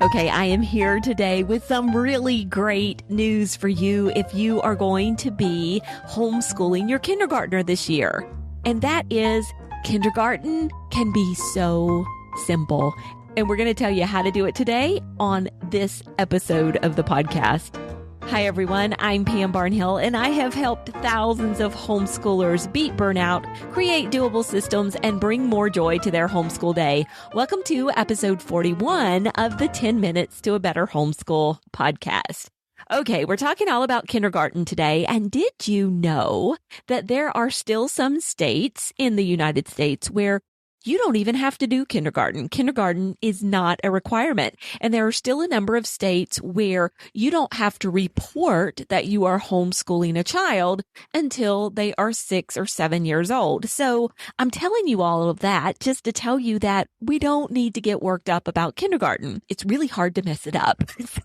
Okay, I am here today with some really great news for you if you are going to be homeschooling your kindergartner this year. And that is kindergarten can be so simple. And we're going to tell you how to do it today on this episode of the podcast. Hi, everyone. I'm Pam Barnhill, and I have helped thousands of homeschoolers beat burnout, create doable systems, and bring more joy to their homeschool day. Welcome to episode 41 of the 10 Minutes to a Better Homeschool podcast. Okay, we're talking all about kindergarten today. And did you know that there are still some states in the United States where you don't even have to do kindergarten? Kindergarten is not a requirement. And there are still a number of states where you don't have to report that you are homeschooling a child until they are 6 or 7 years old. So I'm telling you all of that just to tell you that we don't need to get worked up about kindergarten. It's really hard to mess it up.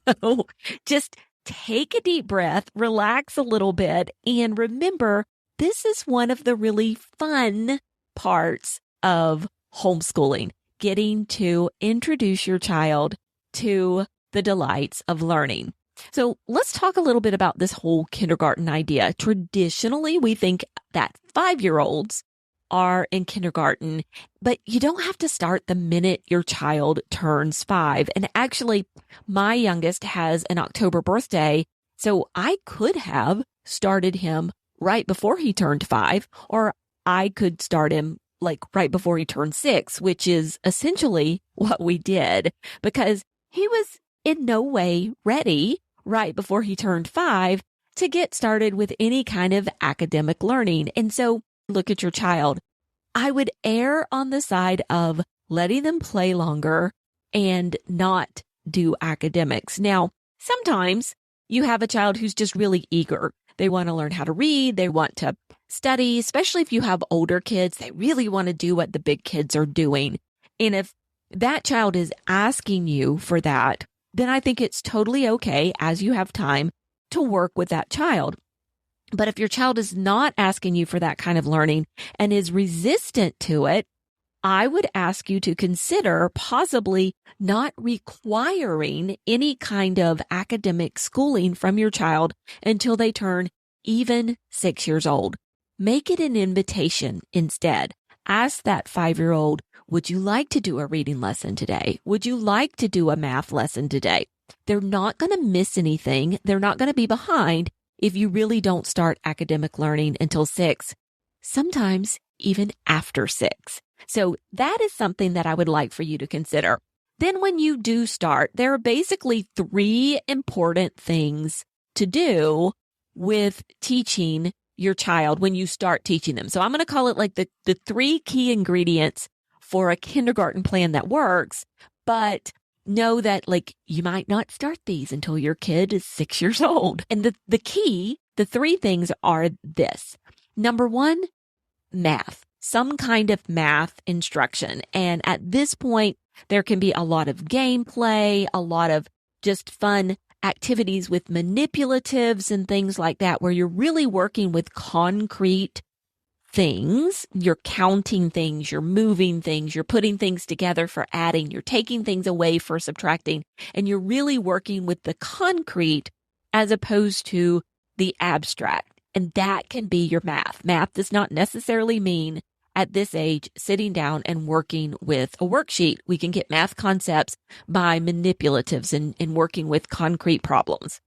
So just take a deep breath, relax a little bit, and remember, this is one of the really fun parts of homeschooling, getting to introduce your child to the delights of learning. So let's talk a little bit about this whole kindergarten idea. Traditionally, we think that 5-year-olds are in kindergarten, but you don't have to start the minute your child turns 5. And actually, my youngest has an October birthday, so I could have started him right before he turned 5, or I could start him like right before he turned 6, which is essentially what we did, because he was in no way ready right before he turned 5 to get started with any kind of academic learning. And so look at your child. I would err on the side of letting them play longer and not do academics. Now, sometimes you have a child who's just really eager. They want to learn how to read. They want to study, especially if you have older kids. They really want to do what the big kids are doing. And if that child is asking you for that, then I think it's totally okay, as you have time, to work with that child. But if your child is not asking you for that kind of learning and is resistant to it, I would ask you to consider possibly not requiring any kind of academic schooling from your child until they turn even 6 years old. Make it an invitation instead. Ask that 5-year-old, would you like to do a reading lesson today? Would you like to do a math lesson today? They're not going to miss anything. They're not going to be behind if you really don't start academic learning until 6, sometimes even after 6. So that is something that I would like for you to consider. Then when you do start, there are basically 3 important things to do with teaching your child when you start teaching them. So I'm going to call it like the 3 key ingredients for a kindergarten plan that works, but know that like you might not start these until your kid is 6 years old. And the 3 things are this. Number 1, math. Some kind of math instruction. And at this point, there can be a lot of gameplay, a lot of just fun activities with manipulatives and things like that, where you're really working with concrete things. You're counting things, you're moving things, you're putting things together for adding, you're taking things away for subtracting, and you're really working with the concrete as opposed to the abstract. And that can be your math. Math does not necessarily mean at this age sitting down and working with a worksheet. We can get math concepts by manipulatives and working with concrete problems.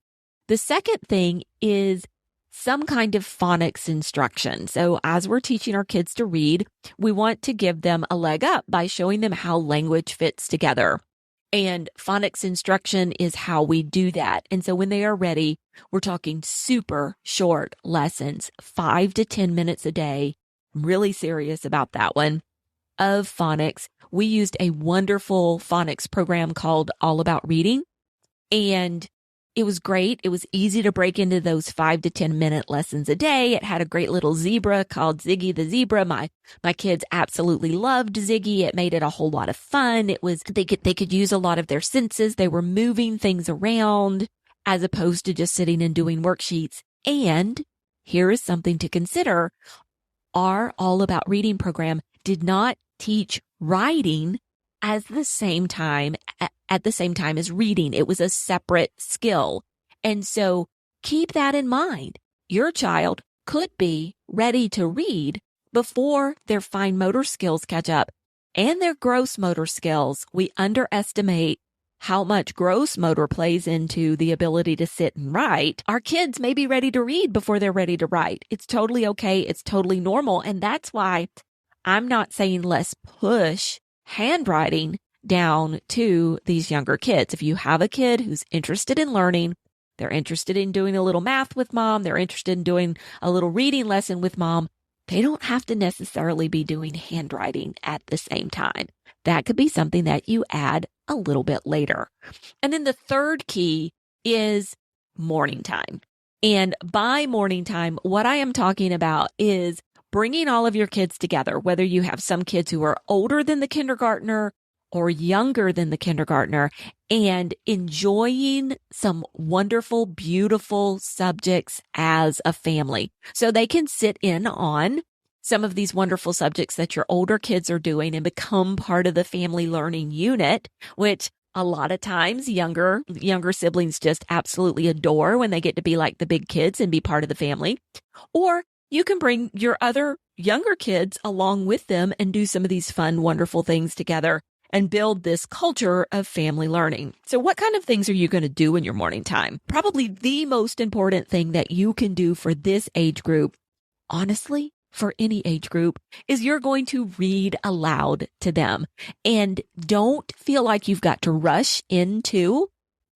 The second thing is some kind of phonics instruction. So as we're teaching our kids to read, we want to give them a leg up by showing them how language fits together. And phonics instruction is how we do that. And so when they are ready, we're talking super short lessons, 5 to 10 minutes a day. I'm really serious about that one, of phonics. We used a wonderful phonics program called All About Reading, and it was great. It was easy to break into those 5 to 10 minute lessons a day. It had a great little zebra called Ziggy the Zebra. My kids absolutely loved Ziggy. It made it a whole lot of fun. It was, they could use a lot of their senses. They were moving things around as opposed to just sitting and doing worksheets. And here is something to consider. Our All About Reading program did not teach writing at the same time at the same time as reading. It was a separate skill. And so keep that in mind. Your child could be ready to read before their fine motor skills catch up and their gross motor skills. We underestimate how much gross motor plays into the ability to sit and write. Our kids may be ready to read before they're ready to write. It's totally okay. It's totally normal. And that's why I'm not saying let's push handwriting down to these younger kids. If you have a kid who's interested in learning, they're interested in doing a little math with mom, they're interested in doing a little reading lesson with mom, they don't have to necessarily be doing handwriting at the same time. That could be something that you add a little bit later. And then the third key is morning time. And by morning time, what I am talking about is bringing all of your kids together, whether you have some kids who are older than the kindergartner or younger than the kindergartner, and enjoying some wonderful, beautiful subjects as a family. So they can sit in on some of these wonderful subjects that your older kids are doing and become part of the family learning unit, which a lot of times younger siblings just absolutely adore when they get to be like the big kids and be part of the family. Or you can bring your other younger kids along with them and do some of these fun, wonderful things together and build this culture of family learning. So what kind of things are you going to do in your morning time? Probably the most important thing that you can do for this age group, honestly, for any age group, is you're going to read aloud to them. And don't feel like you've got to rush into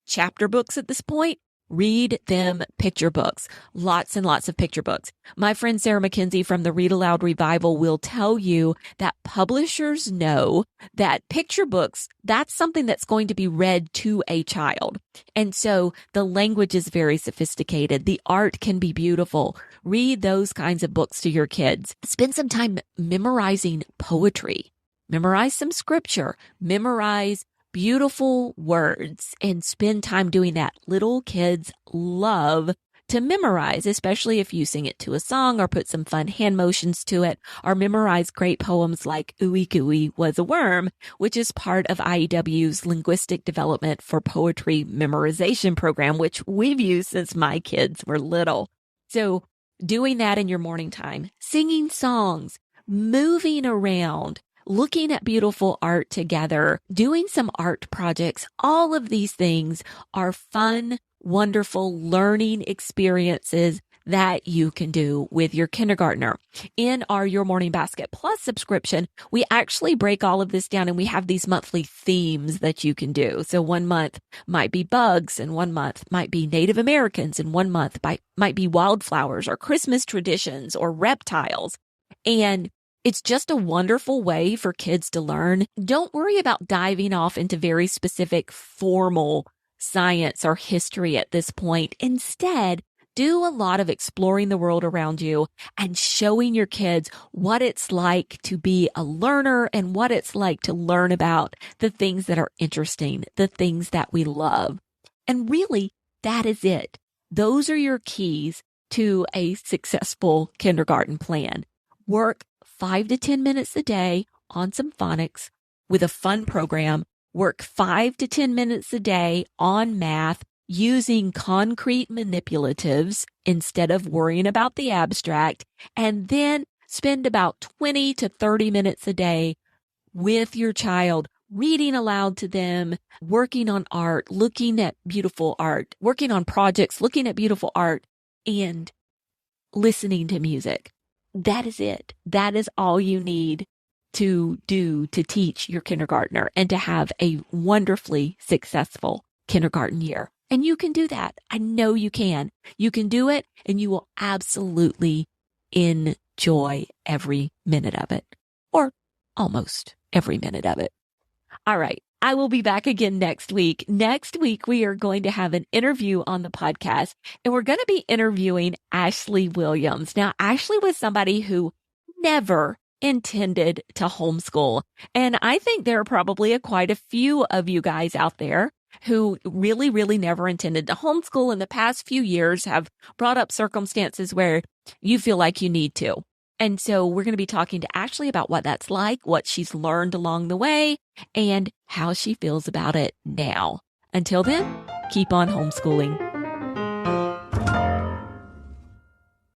chapter books at this point. Read them picture books, lots and lots of picture books. My friend Sarah McKenzie from the Read Aloud Revival will tell you that publishers know that picture books, that's something that's going to be read to a child. And so the language is very sophisticated. The art can be beautiful. Read those kinds of books to your kids. Spend some time memorizing poetry. Memorize some scripture. Memorize beautiful words and spend time doing that. Little kids love to memorize, especially if you sing it to a song or put some fun hand motions to it, or memorize great poems like Ooey Gooey Was a Worm, which is part of IEW's Linguistic Development for Poetry Memorization program, which we've used since my kids were little. So doing that in your morning time, singing songs, moving around, looking at beautiful art together, doing some art projects, all of these things are fun, wonderful learning experiences that you can do with your kindergartner. In our Your Morning Basket Plus subscription, we actually break all of this down and we have these monthly themes that you can do. So 1 month might be bugs, and 1 month might be Native Americans, and 1 month might be wildflowers or Christmas traditions or reptiles. And it's just a wonderful way for kids to learn. Don't worry about diving off into very specific formal science or history at this point. Instead, do a lot of exploring the world around you and showing your kids what it's like to be a learner and what it's like to learn about the things that are interesting, the things that we love. And really, that is it. Those are your keys to a successful kindergarten plan. Work 5 to 10 minutes a day on some phonics with a fun program. Work 5 to 10 minutes a day on math using concrete manipulatives instead of worrying about the abstract. And then spend about 20 to 30 minutes a day with your child, reading aloud to them, working on art, looking at beautiful art, working on projects, looking at beautiful art, and listening to music. That is it. That is all you need to do to teach your kindergartner and to have a wonderfully successful kindergarten year. And you can do that. I know you can. You can do it, and you will absolutely enjoy every minute of it, or almost every minute of it. All right. I will be back again next week. Next week, we are going to have an interview on the podcast, and we're going to be interviewing Ashley Williams. Now, Ashley was somebody who never intended to homeschool. And I think there are probably quite a few of you guys out there who really, really never intended to homeschool in the past few years have brought up circumstances where you feel like you need to. And so we're going to be talking to Ashley about what that's like, what she's learned along the way, and how she feels about it now. Until then, keep on homeschooling.